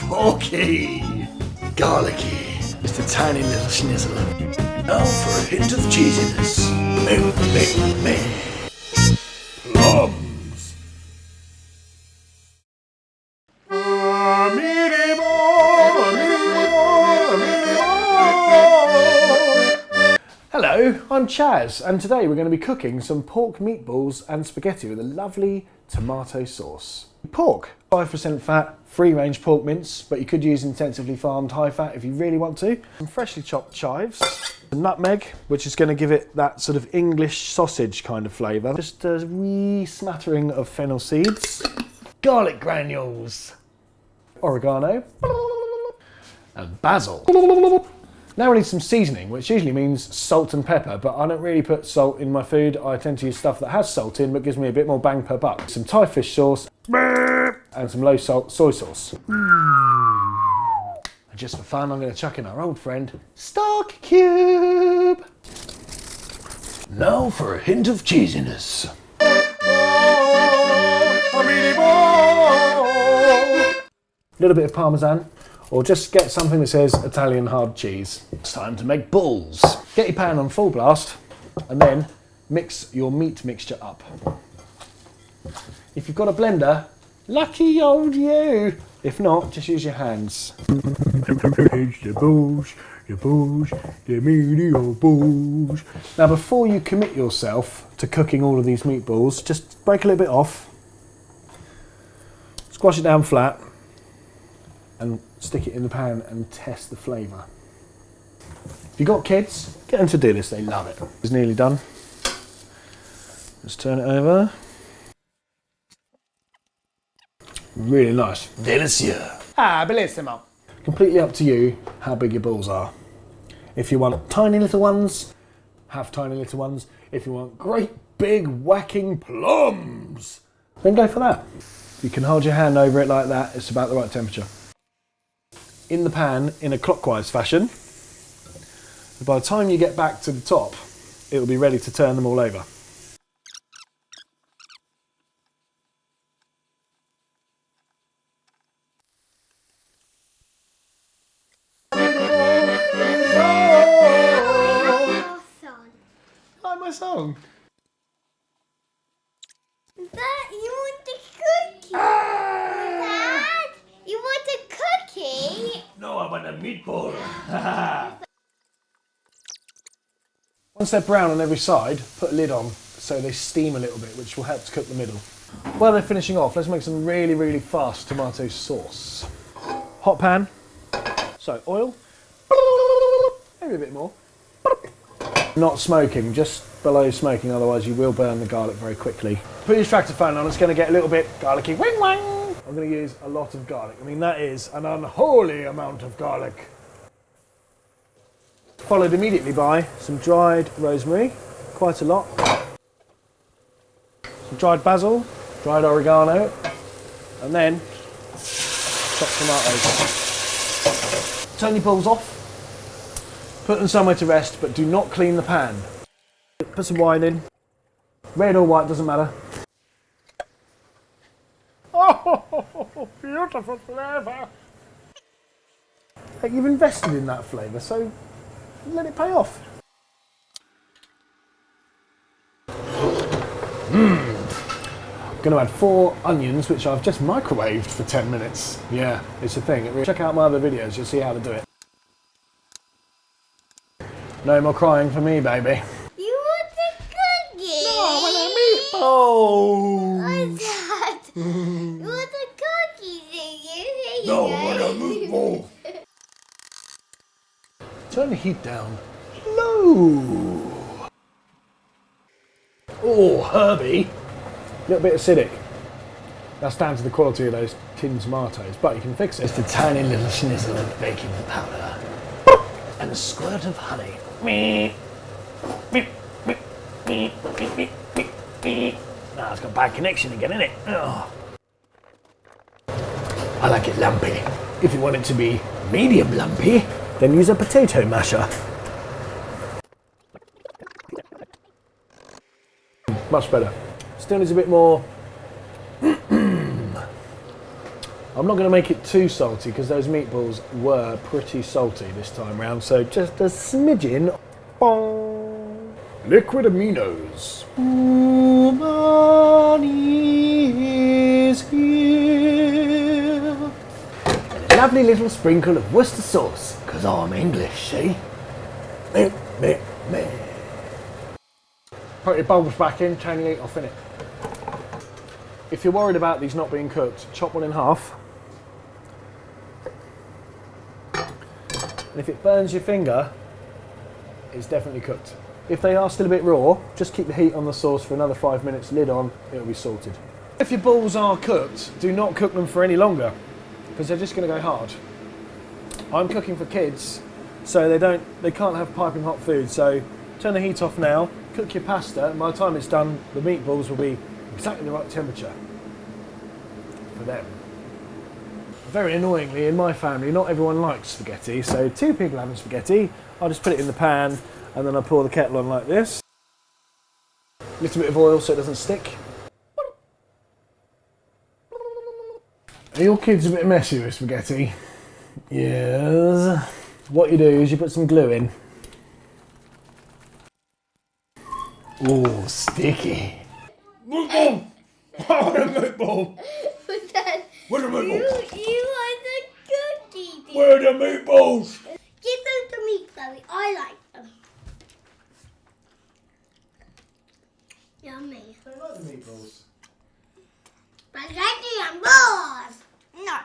porky, garlicky, just a tiny little schnizzle. Now for a hint of cheesiness. Me. Plums. Hello, I'm Chaz, and today we're going to be cooking some pork meatballs and spaghetti with a lovely tomato sauce. Pork, 5% fat, free-range pork mince, but you could use intensively farmed high fat if you really want to. Some freshly chopped chives, some nutmeg, which is going to give it that sort of English sausage kind of flavour. Just a wee smattering of fennel seeds, garlic granules, oregano, and basil. Now we need some seasoning, which usually means salt and pepper, but I don't really put salt in my food. I tend to use stuff that has salt in, but gives me a bit more bang per buck. Some Thai fish sauce, and some low salt soy sauce. And just for fun, I'm going to chuck in our old friend, stock cube. Now for a hint of cheesiness. A little bit of parmesan. Or just get something that says Italian hard cheese. It's time to make balls. Get your pan on full blast and then mix your meat mixture up. If you've got a blender, lucky old you. If not, just use your hands. The balls, the medium balls. Now before you commit yourself to cooking all of these meatballs, just break a little bit off, squash it down flat, and stick it in the pan and test the flavour. If you've got kids, get them to do this, they love it. It's nearly done. Let's turn it over. Really nice. Delicious. Ah, bellissimo. Completely up to you how big your balls are. If you want tiny little ones, have tiny little ones. If you want great big whacking plums, then go for that. You can hold your hand over it like that, it's about the right temperature. In the pan in a clockwise fashion. By the time you get back to the top, it will be ready to turn them all over. Like my song. Dad, you want the cookie? Dad, you want the cookie? No, I want a meatball. Once they're brown on every side, put a lid on so they steam a little bit, which will help to cook the middle. While they're finishing off, let's make some really, really fast tomato sauce. Hot pan, so oil, maybe a bit more. Not smoking, just below smoking, otherwise you will burn the garlic very quickly. Put your extractor fan on, it's going to get a little bit garlicky. Wing wang! I'm going to use a lot of garlic. I mean, that is an unholy amount of garlic. Followed immediately by some dried rosemary, quite a lot. Some dried basil, dried oregano, and then chopped tomatoes. Turn your balls off, put them somewhere to rest, but do not clean the pan. Put some wine in, red or white, doesn't matter. Oh, beautiful flavour. Hey, you've invested in that flavour, so let it pay off. I'm going to add 4 onions, which I've just microwaved for 10 minutes. Yeah, it's a thing. Check out my other videos, you'll see how to do it. No more crying for me, baby. You want the cookie? No, I want a meatball. What's that? You want the cookie, do you? No, I want a meatball. Turn the heat down low. Oh, herby. A little bit acidic. That's down to the quality of those tinned tomatoes, but you can fix it. Just a tiny little schnizzle of baking powder. And a squirt of honey. Now it's got bad connection again, isn't it? Oh. I like it lumpy. If you want it to be medium lumpy, Then use a potato masher. Much better. Still needs a bit more. I'm not going to make it too salty because those meatballs were pretty salty this time round, so just a smidgen. Bong. Liquid aminos. Umani is here. And a lovely little sprinkle of Worcester sauce, because I'm English, see? Meh, meh, meh. Put your bulbs back in, turn the heat off in it. If you're worried about these not being cooked, chop one in half. And if it burns your finger, it's definitely cooked. If they are still a bit raw, just keep the heat on the sauce for another 5 minutes, lid on, it'll be salted. If your balls are cooked, do not cook them for any longer, because they're just going to go hard. I'm cooking for kids, so they can't have piping hot food, so turn the heat off now, cook your pasta, and by the time it's done, the meatballs will be exactly the right temperature for them. Very annoyingly, in my family, not everyone likes spaghetti, so 2 people having spaghetti, I'll just put it in the pan, and then I pour the kettle on like this. A little bit of oil so it doesn't stick. Are your kids a bit messy with spaghetti? Yes. What you do is you put some glue in. Oh, sticky. Meatball! I want a meatball! But then Where's the meatball? you want the cookie. Where are the meatballs? Give them to me, Chloe. I like them. Yummy. I like the meatballs. Spaghetti and balls. No.